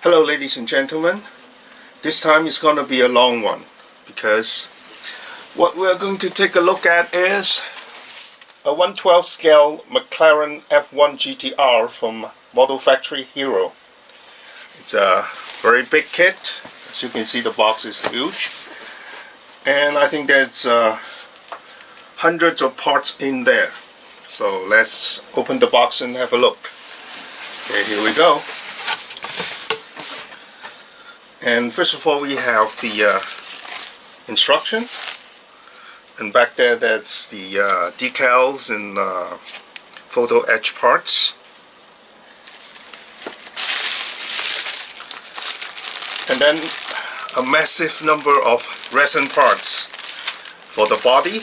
Hello ladies and gentlemen, this time is going to be a long one because what we're going to take a look at is a 1/12 scale McLaren F1 GTR from Model Factory Hero. It's a very big kit. As you can see, the box is huge, and I think there's hundreds of parts in there. So let's open the box and have a look. Okay, here we go. And first of all, we have the instruction, and back there that's the decals and photo etch parts. And then a massive number of resin parts for the body,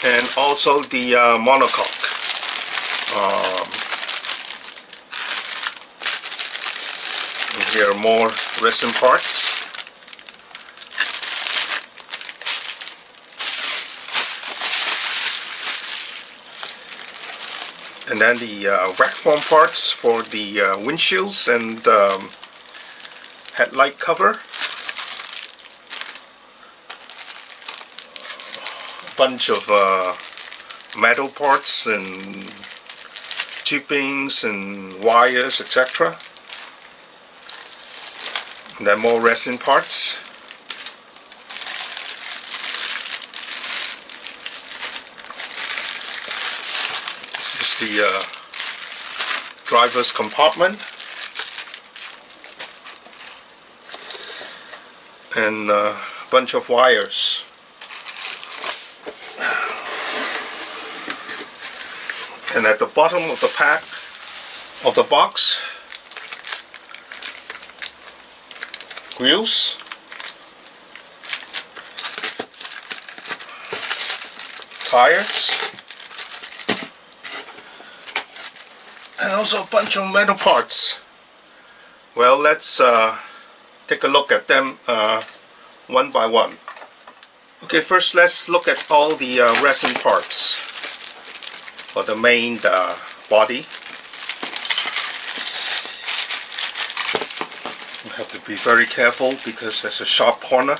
and also the monocoque. And here are more resin parts. And then the Vac-formed parts for the windshields and headlight cover. A bunch of metal parts and tubings and wires, etc. And then more resin parts. This is the driver's compartment, and a bunch of wires. And at the bottom of the pack of the box, wheels, tires, and also a bunch of metal parts. Well, let's take a look at them one by one. Okay, first let's look at all the resin parts for the main body. You have to be very careful because there's a sharp corner.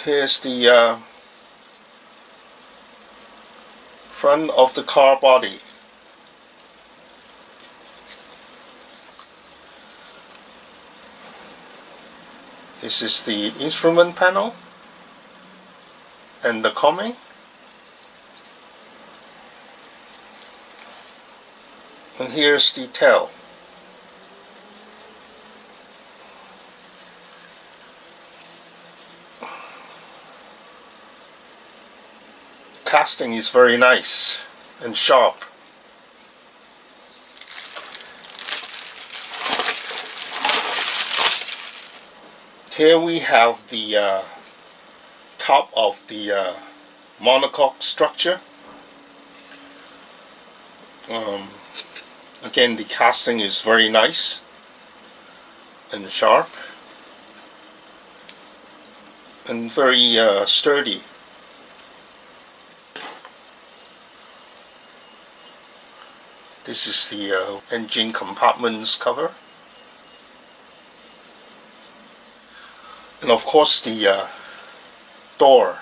Here's the front of the car body. This is the instrument panel and the coaming. And here's the tail. Casting is very nice and sharp. Here we have the top of the monocoque structure. Again, the casting is very nice and sharp and very sturdy. This is the engine compartments cover. And of course the door.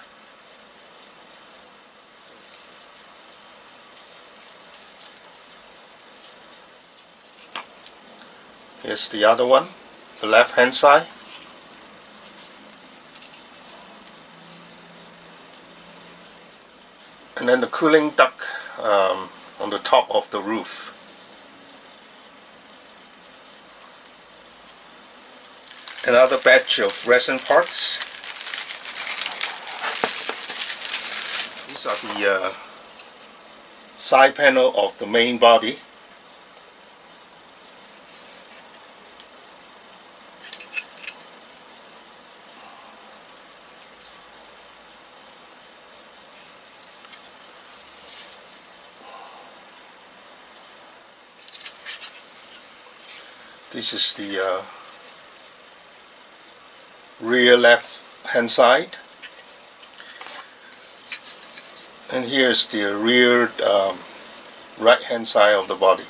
Here's the other one, the left hand side. And then the cooling duct on the top of the roof. Another batch of resin parts. These are the side panel of the main body. This is the rear left hand side, and here's the rear right hand side of the body.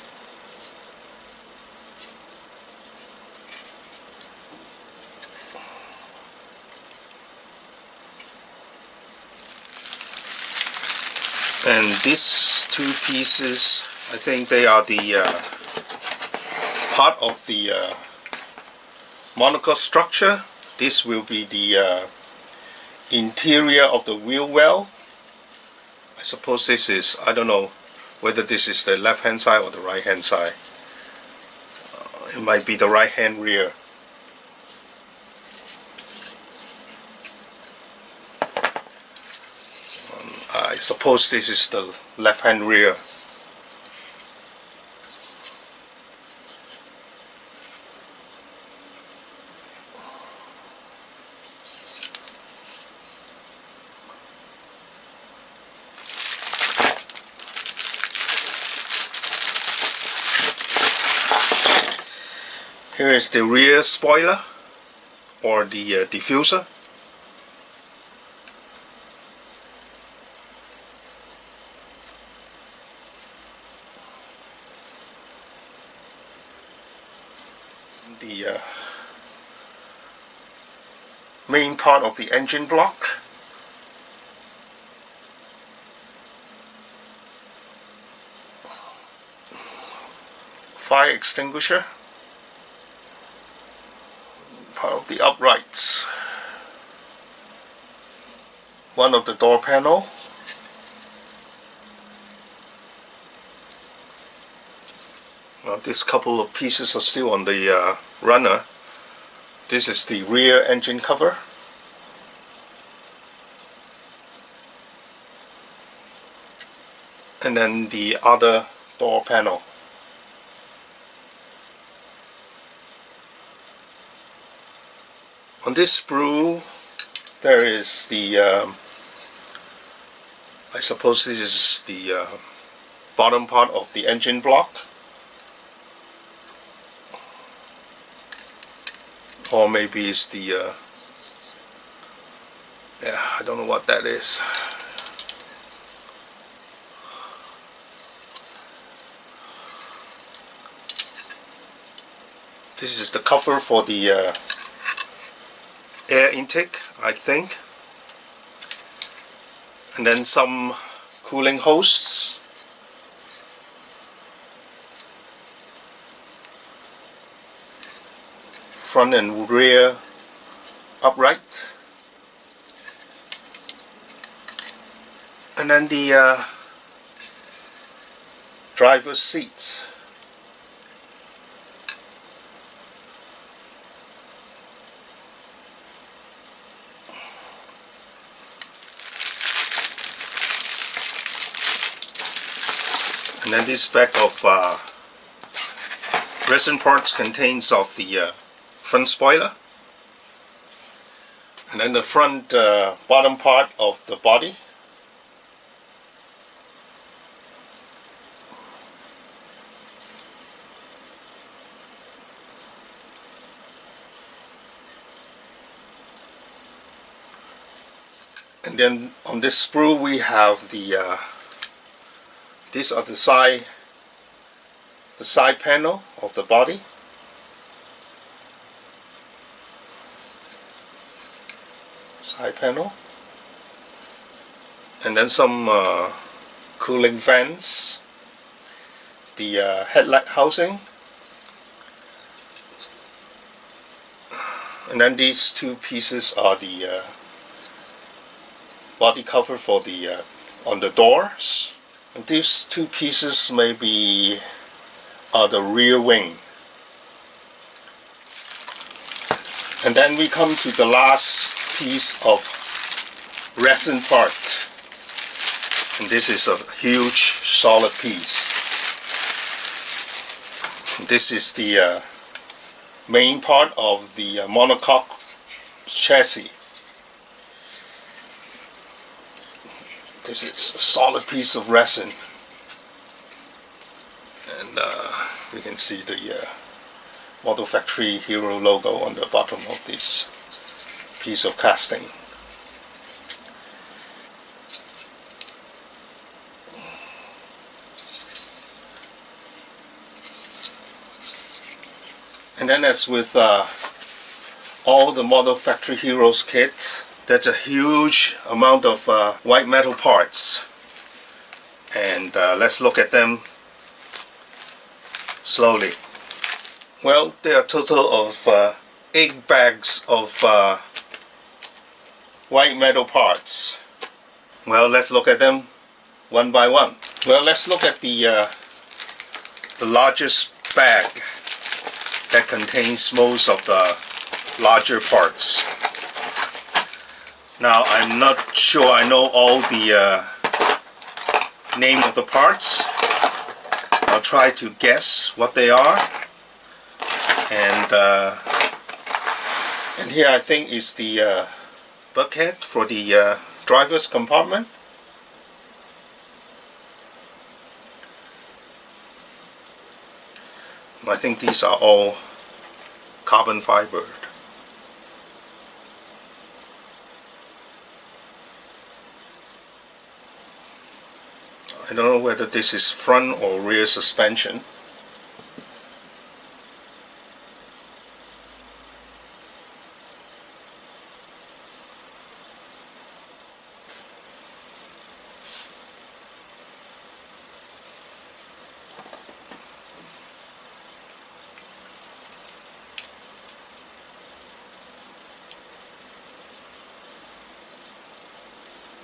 And these two pieces, I think they are the part of the monocoque structure. This will be the interior of the wheel well. I suppose this is, I don't know whether this is the left hand side or the right hand side. It might be the right hand rear. I suppose this is the left hand rear. Here is the rear spoiler or the diffuser. The main part of the engine block. Fire extinguisher. Part of the uprights. One of the door panel. Well, this couple of pieces are still on the runner. This is the rear engine cover. And then the other door panel. On this sprue there is the I suppose this is the bottom part of the engine block, or maybe it's the yeah, I don't know what that is. This is the cover for the air intake, I think, and then some cooling hosts. Front and rear upright, and then the driver's seats. And then this bag of resin parts contains of the front spoiler, and then the front bottom part of the body. And then on this sprue we have the these are the side panel of the body. Side panel. And then some cooling fans. The headlight housing. And then these two pieces are the body cover for the on the doors. And these two pieces maybe are the rear wing. And then we come to the last piece of resin part. And this is a huge solid piece. This is the main part of the monocoque chassis. This is a solid piece of resin, and you can see the Model Factory Hero logo on the bottom of this piece of casting. And then as with all the Model Factory Heroes kits, there's a huge amount of white metal parts. And let's look at them slowly. Well, there are a total of 8 bags of white metal parts. Well, let's look at them one by one. Well, let's look at the largest bag that contains most of the larger parts. Now, I'm not sure I know all the name of the parts. I'll try to guess what they are. And here I think is the bucket for the driver's compartment. I think these are all carbon fiber. I don't know whether this is front or rear suspension.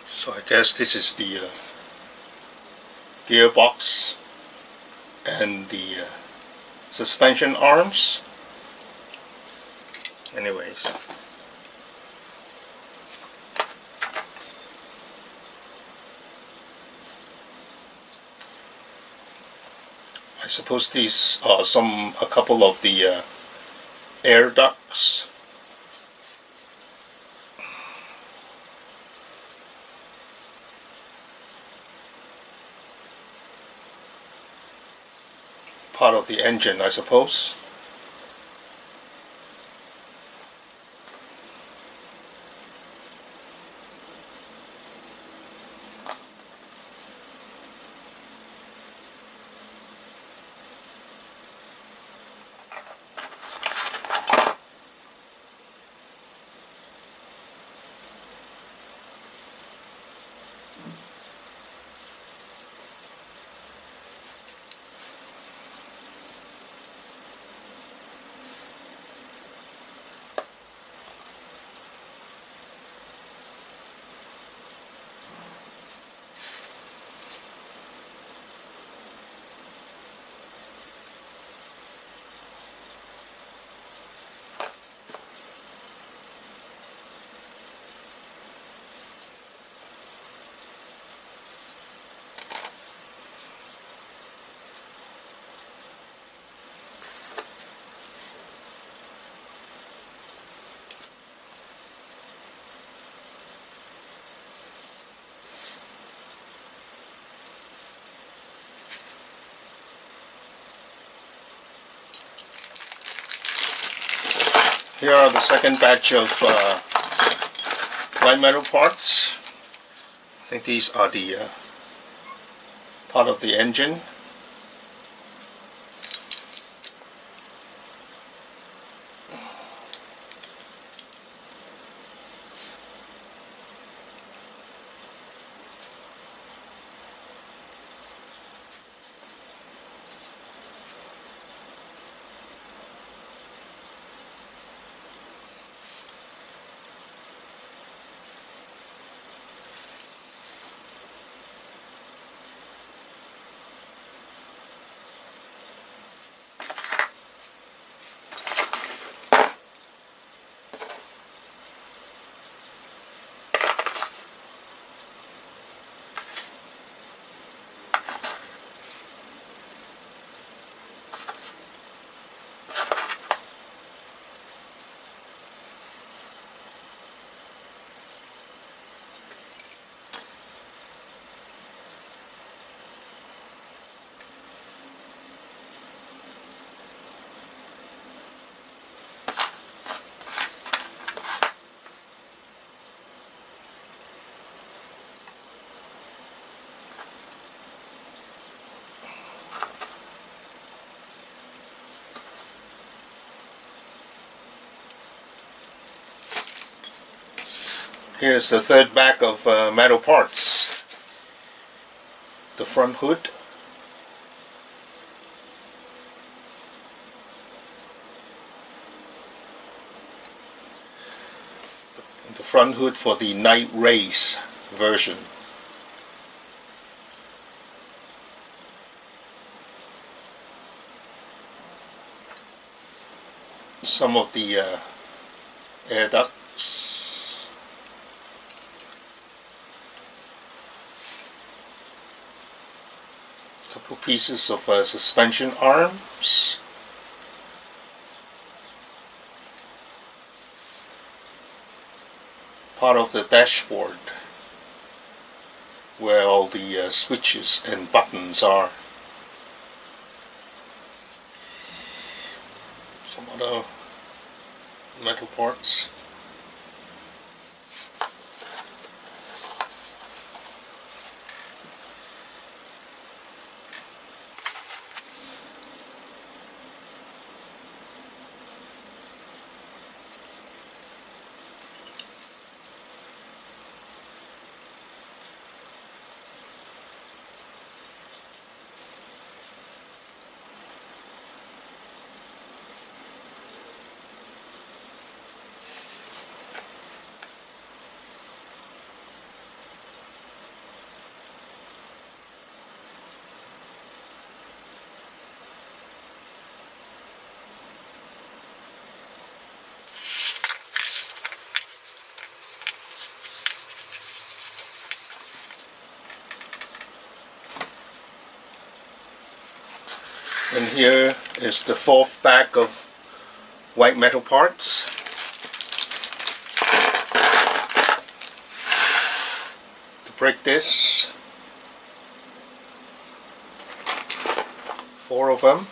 So I guess this is the gearbox and the suspension arms. Anyways, I suppose these are a couple of the air ducts. Part of the engine, I suppose. Here are the second batch of white metal parts. I think these are the part of the engine. Here's the third bag of metal parts. The front hood. The front hood for the night race version. Some of the air ducts. A couple pieces of suspension arms. Part of the dashboard where all the switches and buttons are. Some other metal parts. And here is the fourth bag of white metal parts. The brake discs, 4 of them.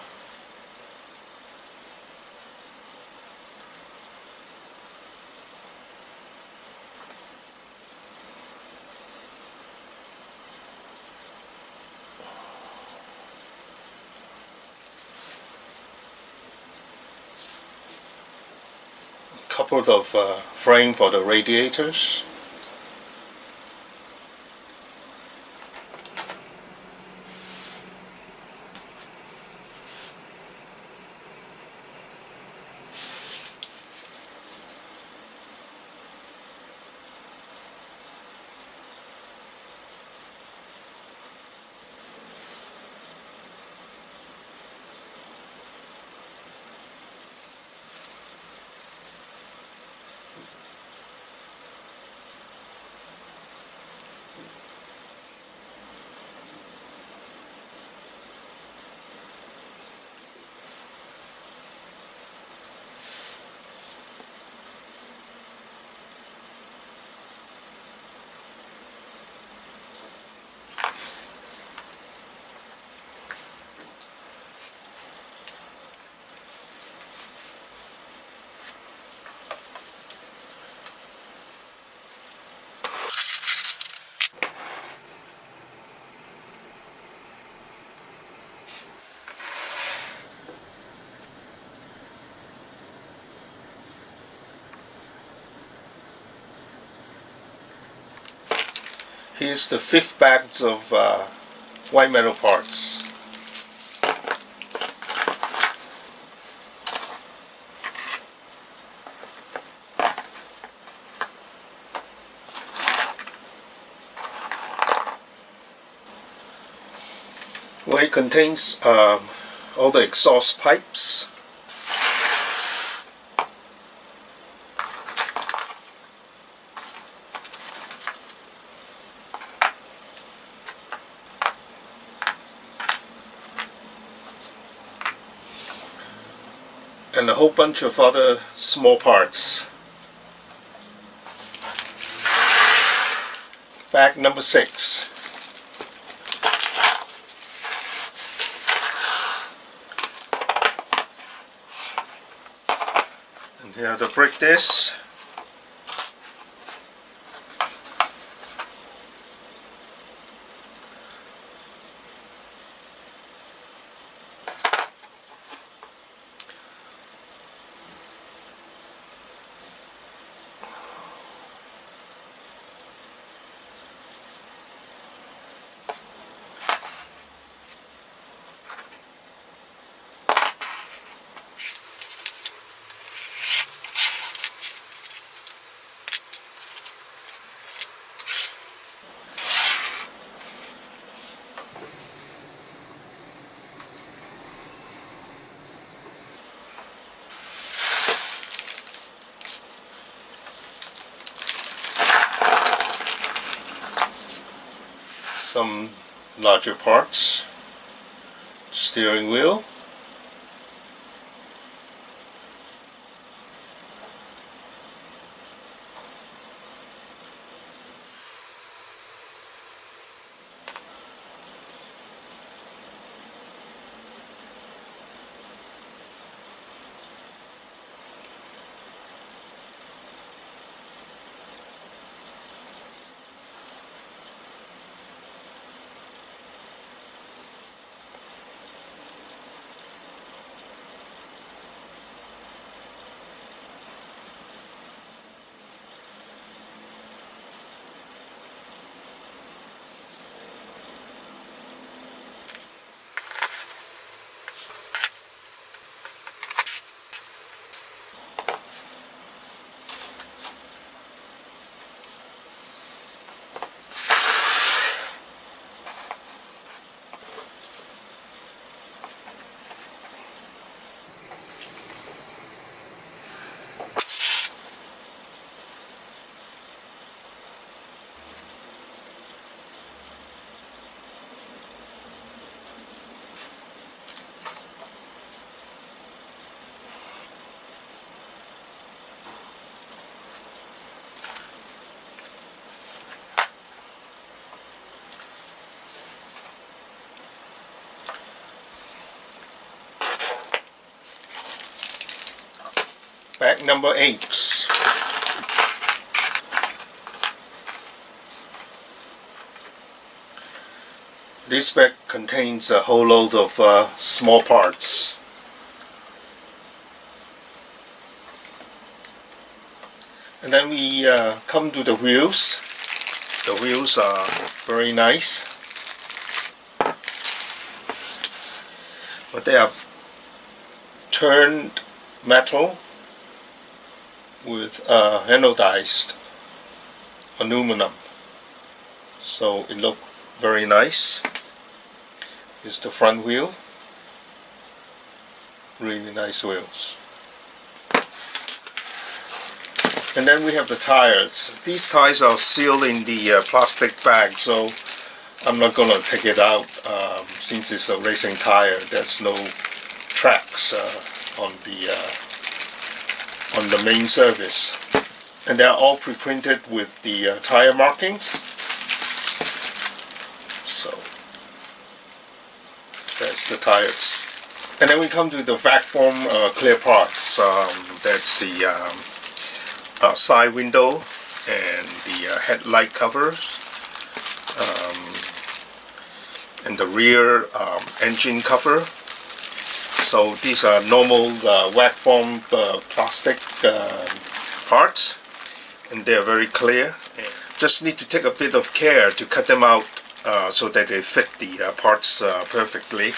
Couple of frame for the radiators. Here's the fifth bag of white metal parts. Well, it contains all the exhaust pipes. And a whole bunch of other small parts. Bag number 6. And here are the brake discs. some larger parts, steering wheel, bag number 8. This bag contains a whole load of small parts. And then we come to the wheels. The wheels are very nice, but they are turned metal with anodized aluminum, so it looks very nice. Here's the front wheel, really nice wheels. And then we have the tires. These tires are sealed in the plastic bag, so I'm not gonna take it out. Since it's a racing tire, there's no tracks on the main surface, and they're all pre-printed with the tire markings. So that's the tires. And then we come to the Vac-formed clear parts. That's the side window and the headlight covers, and the rear engine cover. So these are normal Vac-formed plastic parts, and they are very clear. Just need to take a bit of care to cut them out so that they fit the parts perfectly.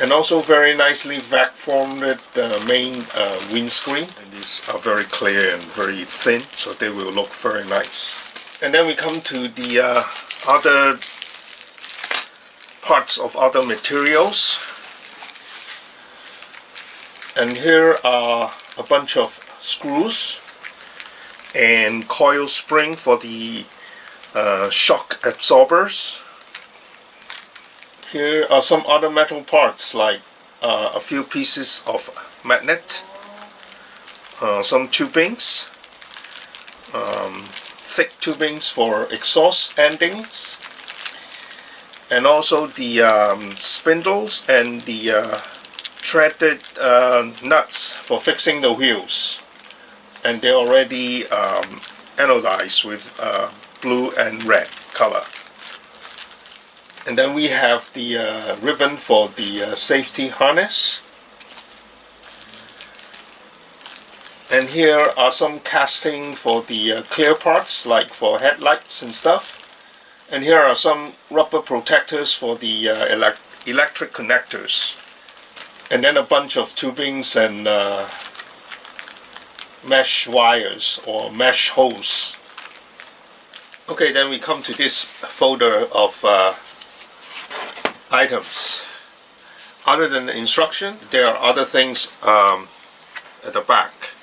And also very nicely Vac-formed main windscreen. And these are very clear and very thin, so they will look very nice. And then we come to the other parts of other materials. And here are a bunch of screws and coil spring for the shock absorbers. Here are some other metal parts, like a few pieces of magnet, some tubings, thick tubings for exhaust endings, and also the spindles and the threaded nuts for fixing the wheels. And they're already anodized with blue and red color. And then we have the ribbon for the safety harness. And here are some casting for the clear parts, like for headlights and stuff. And here are some rubber protectors for the electric connectors. And then a bunch of tubings and mesh wires or mesh hose. Okay, then we come to this folder of items. Other than the instruction, there are other things at the back.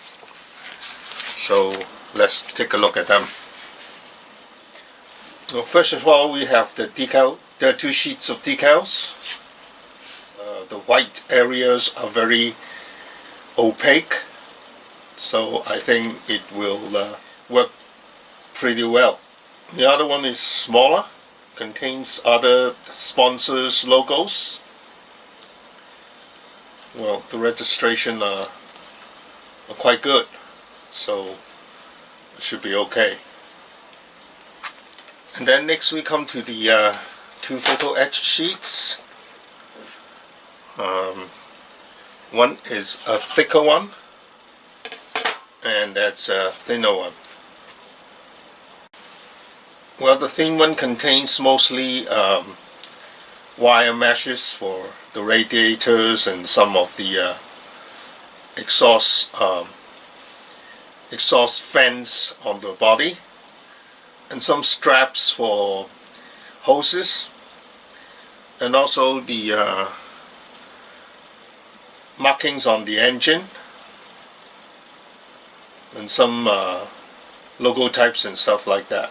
So let's take a look at them. Well, first of all, we have the decal. There are two sheets of decals. The white areas are very opaque, so I think it will work pretty well. The other one is smaller, contains other sponsors' logos. Well, the registration are quite good, so it should be okay. And then next we come to the two photo etch sheets. One is a thicker one, and that's a thinner one. Well, the thin one contains mostly wire meshes for the radiators and some of the exhaust fans on the body, and some straps for hoses, and also the markings on the engine, and some logo types and stuff like that.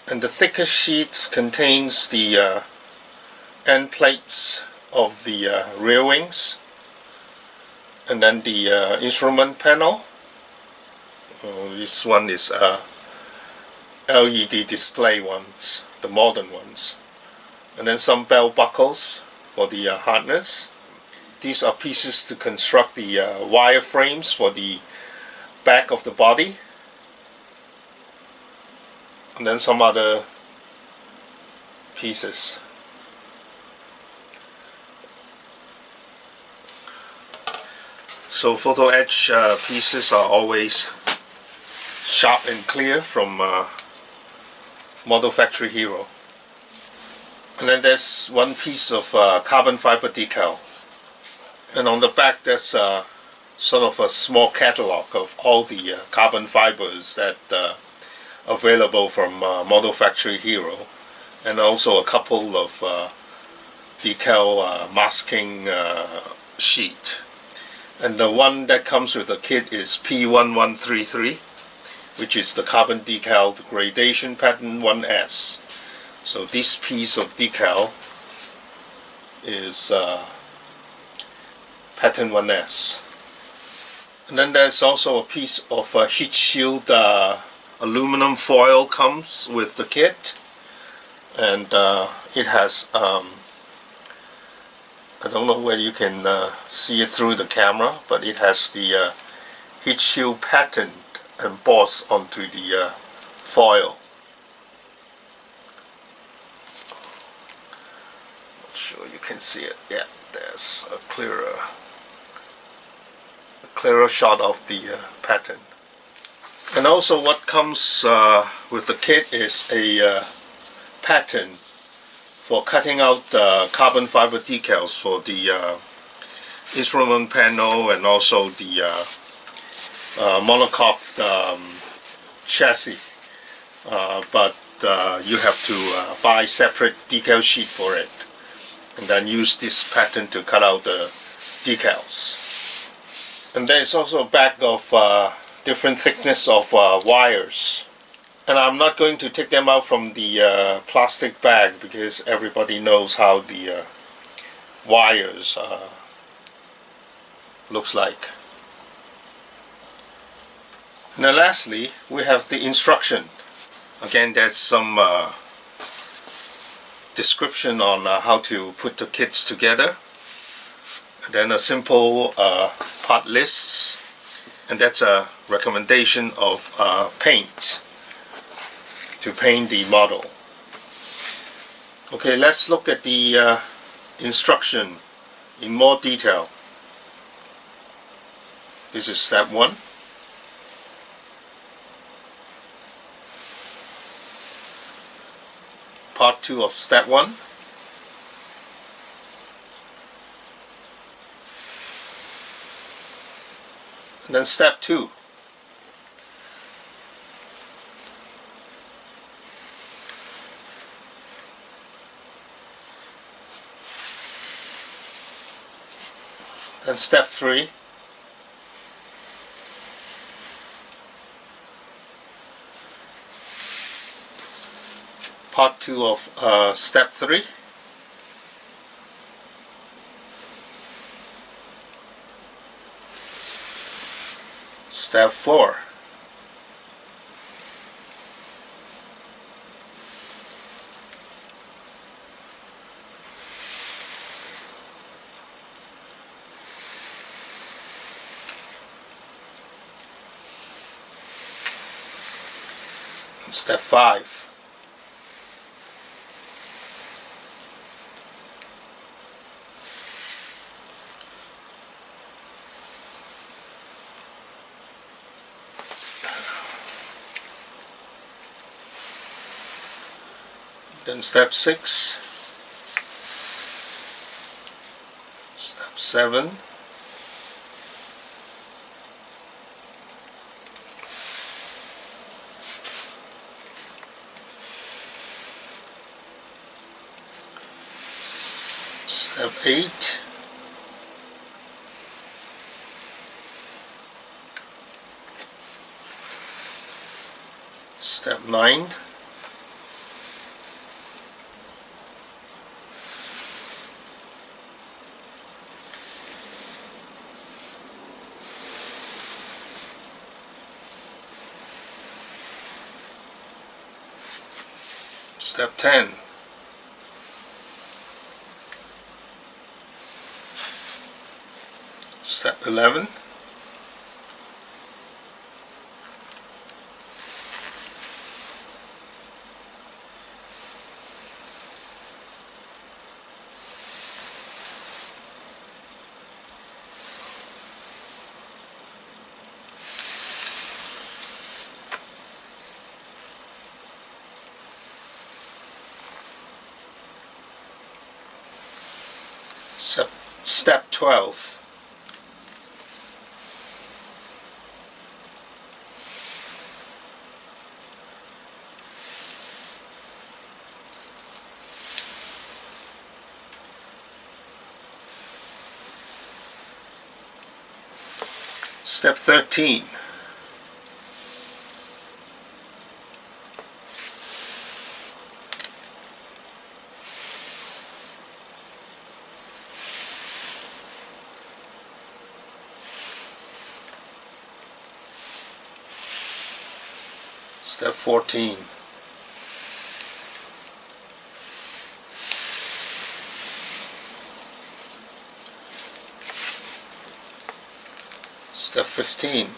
And the thicker sheet contains the end plates of the rear wings, and then the instrument panel. This one is LED display ones, the modern ones, and then some belt buckles for the harness. These are pieces to construct the wire frames for the back of the body, and then some other pieces. So photo etch pieces are always sharp and clear from Model Factory Hero. And then there's one piece of carbon fiber decal, and on the back there's sort of a small catalog of all the carbon fibers that available from Model Factory Hero, and also a couple of decal masking sheet. And the one that comes with the kit is P1133, which is the carbon decal gradation pattern 1S. So this piece of decal is pattern 1S. And then there's also a piece of heat shield aluminum foil comes with the kit, and it has I don't know whether you can see it through the camera, but it has the heat shield pattern embossed onto the foil. Not sure you can see it. Yeah, there's a clearer shot of the pattern. And also what comes with the kit is a pattern for cutting out carbon fiber decals for the instrument panel, and also the monocoque chassis. But you have to buy separate decal sheet for it, and then use this pattern to cut out the decals. And there's also a bag of different thickness of wires, and I'm not going to take them out from the plastic bag because everybody knows how the wires looks like. Now lastly, we have the instruction. Again, there's some description on how to put the kits together, and then a simple part lists, and that's a recommendation of paint to paint the model. Okay, let's look at the instruction in more detail. This is step 1. Part 2 of step 1. And then step 2. Then step 3. Part 2 of step 3. Step 4. Step 5. Then step 6. Step 7. Step 8. Step 9. Step 10. Step 11. Step 12. Step 13. Step 14. Step 15.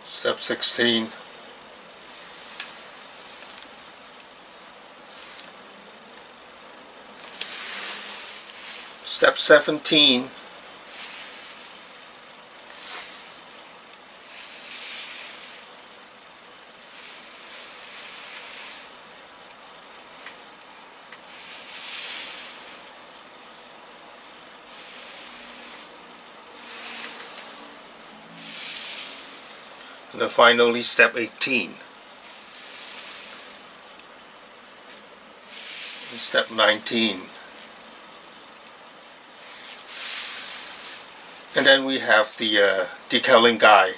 Step 16. Step 17. And then finally step 18. And step 19. And then we have the decaling guide.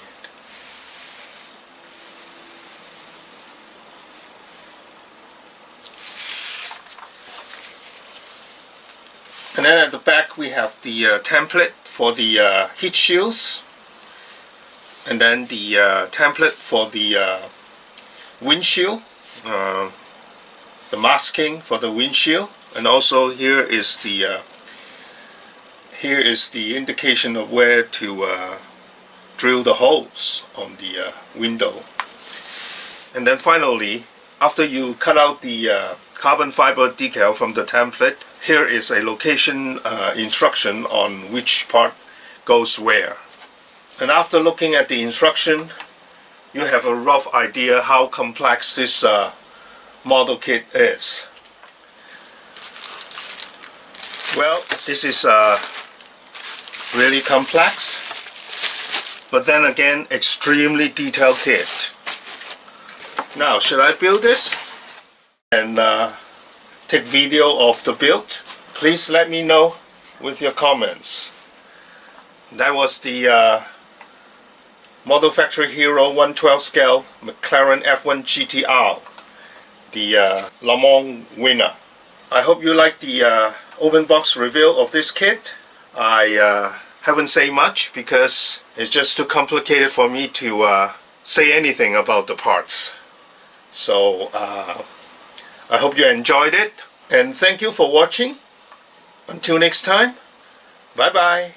And then at the back we have the template for the heat shields. And then the template for the windshield, the masking for the windshield, and also here is the indication of where to drill the holes on the window. And then finally, after you cut out the carbon fiber decal from the template, here is a location instruction on which part goes where. And after looking at the instruction, you have a rough idea how complex this model kit is. Well, this is really complex, but then again extremely detailed kit. Now, should I build this and take video of the build? Please let me know with your comments. That was the Model Factory Hero 112 scale McLaren F1 GTR, the Le Mans winner. I hope you like the open box reveal of this kit. I haven't said much because it's just too complicated for me to say anything about the parts. So I hope you enjoyed it, and thank you for watching. Until next time, bye bye.